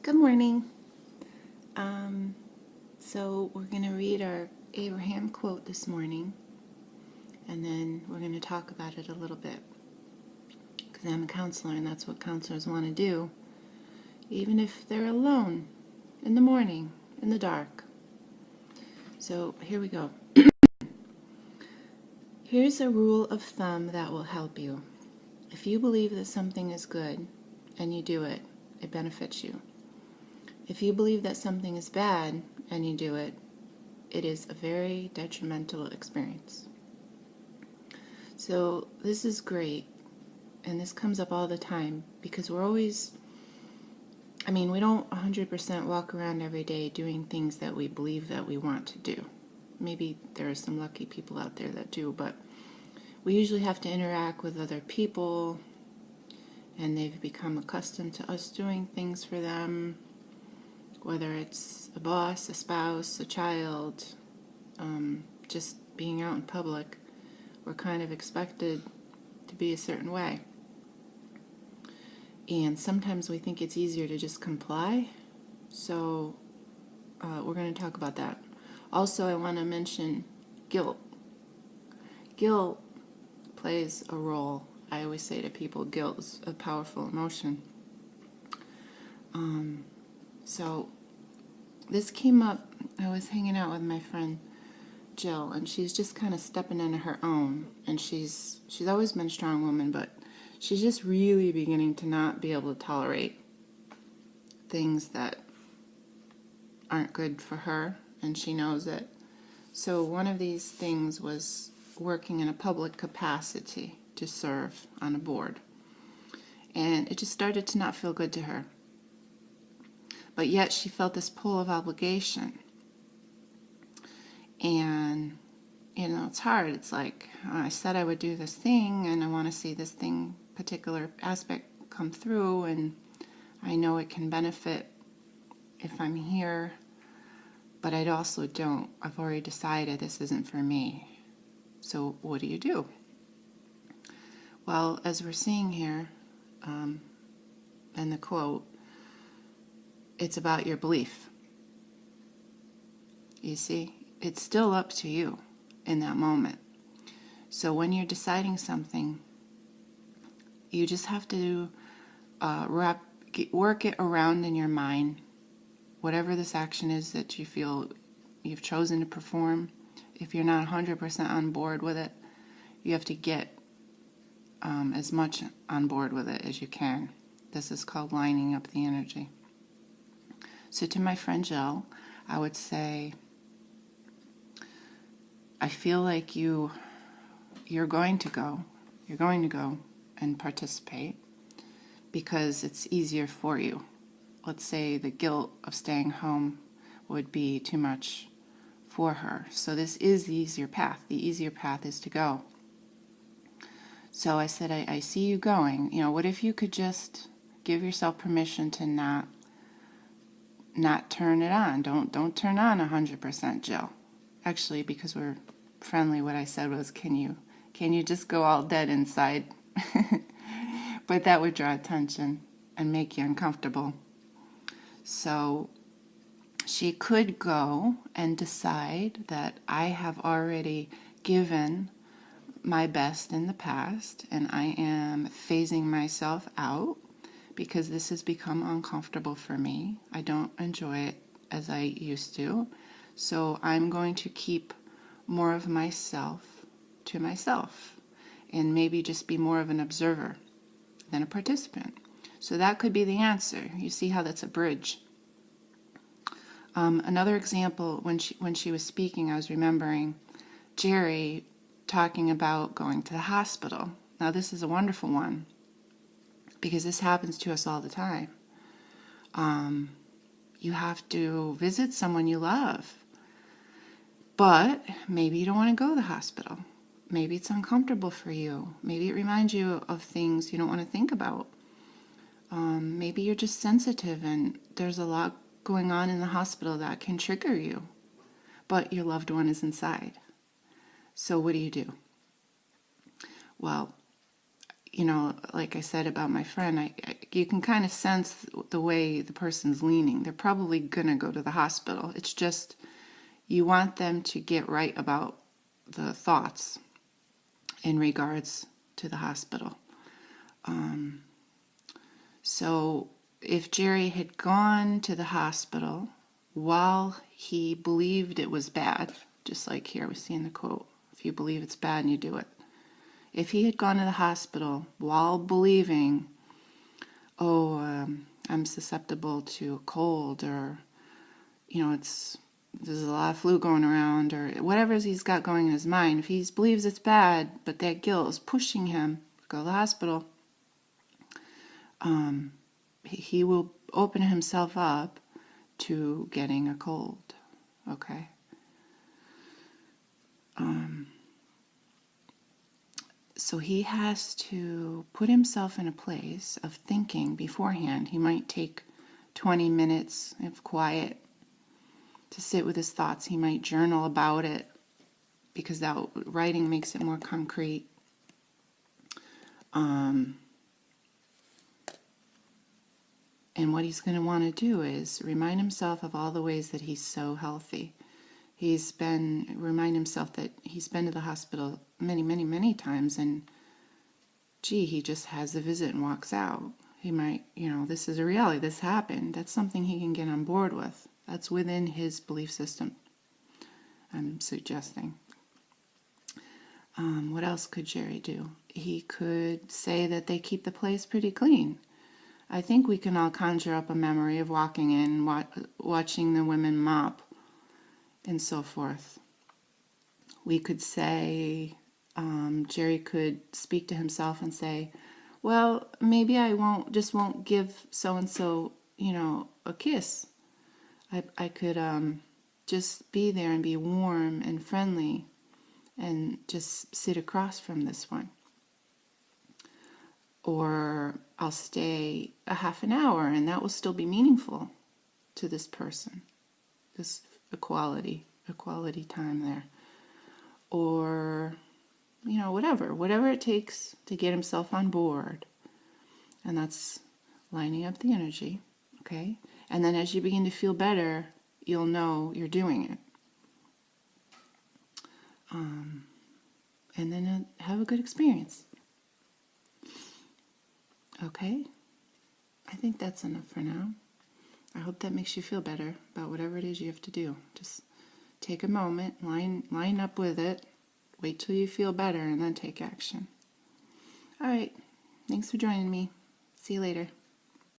Good morning. Um, so we're going to read our Abraham quote this morning, and then we're going to talk about it a little bit. Because I'm a counselor, and that's what counselors want to do, even if they're alone in the morning, in the dark. So here we go. Here's a rule of thumb that will help you. If you believe that something is good and you do it, it benefits you. If you believe that something is bad and you do it, it is a very detrimental experience. So this is great, and this comes up all the time because we're always, we don't 100% walk around every day doing things that we believe that we want to do. Maybe there are some lucky people out there that do, but we usually have to interact with other people, and they've become accustomed to us doing things for them, whether it's a boss, a spouse, a child, just being out in public. We're kind of expected to be a certain way. And sometimes we think it's easier to just comply. So we're going to talk about that. Also, I want to mention guilt. Guilt plays a role. I always say to people, guilt is a powerful emotion. So this came up. I was hanging out with my friend Jill, and she's just kind of stepping into her own. And she's always been a strong woman, but she's just really beginning to not be able to tolerate things that aren't good for her, and she knows it. So one of these things was working in a public capacity to serve on a board. And it just started to not feel good to her. But yet she felt this pull of obligation. And, it's hard. It's like, I said I would do this thing, and I want to see this thing, particular aspect, come through, and I know it can benefit if I'm here, but I also don't. I've already decided this isn't for me. So what do you do? Well, as we're seeing here in the quote, it's about your belief. You see, it's still up to you in that moment. So when you're deciding something, you just have to work it around in your mind, whatever this action is that you feel you've chosen to perform. If you're not 100% on board with it, you have to get as much on board with it as you can. This is called lining up the energy. So to my friend Jill, I would say, I feel like you're going to go and participate because it's easier for you. Let's say the guilt of staying home would be too much for her. So this is the easier path. The easier path is to go. So I said, I see you going. What if you could just give yourself permission to not turn it on? Don't turn on 100%, Jill. Actually, because we're friendly, what I said was, can you just go all dead inside? But that would draw attention and make you uncomfortable. So she could go and decide that I have already given my best in the past, and I am phasing myself out because this has become uncomfortable for me. I don't enjoy it as I used to. So I'm going to keep more of myself to myself and maybe just be more of an observer than a participant. So that could be the answer. You see how that's a bridge. Another example, when she was speaking, I was remembering Jerry talking about going to the hospital. Now this is a wonderful one because this happens to us all the time. You have to visit someone you love, but maybe you don't want to go to the hospital. Maybe it's uncomfortable for you. Maybe it reminds you of things you don't want to think about. Maybe you're just sensitive and there's a lot going on in the hospital that can trigger you, but your loved one is inside. So what do you do? Well, you know, like I said about my friend, you can kind of sense the way the person's leaning. They're probably going to go to the hospital. It's just you want them to get right about the thoughts in regards to the hospital. So if Jerry had gone to the hospital while he believed it was bad, just like here we see in the quote, if you believe it's bad and you do it. If he had gone to the hospital while believing, I'm susceptible to a cold, or, you know, there's a lot of flu going around, or whatever he's got going in his mind, if he believes it's bad, but that guilt is pushing him to go to the hospital, he will open himself up to getting a cold, okay? So he has to put himself in a place of thinking beforehand. He might take 20 minutes of quiet to sit with his thoughts. He might journal about it, because that writing makes it more concrete. And what he's going to want to do is remind himself of all the ways that he's so healthy. Remind himself that he's been to the hospital many, many, many times, and he just has a visit and walks out. He might, this is a reality, this happened. That's something he can get on board with. That's within his belief system, I'm suggesting. What else could Jerry do? He could say that they keep the place pretty clean. I think we can all conjure up a memory of walking in, watching the women mop, and so forth. We could say, Jerry could speak to himself and say, well, maybe I won't give so-and-so, a kiss. I could just be there and be warm and friendly and just sit across from this one. Or I'll stay a half an hour and that will still be meaningful to this person. This equality time there. Or, whatever it takes to get himself on board. And that's lining up the energy, okay? And then as you begin to feel better, you'll know you're doing it. And then have a good experience. Okay? I think that's enough for now. I hope that makes you feel better about whatever it is you have to do. Just take a moment, line up with it, wait till you feel better, and then take action. All right. Thanks for joining me. See you later.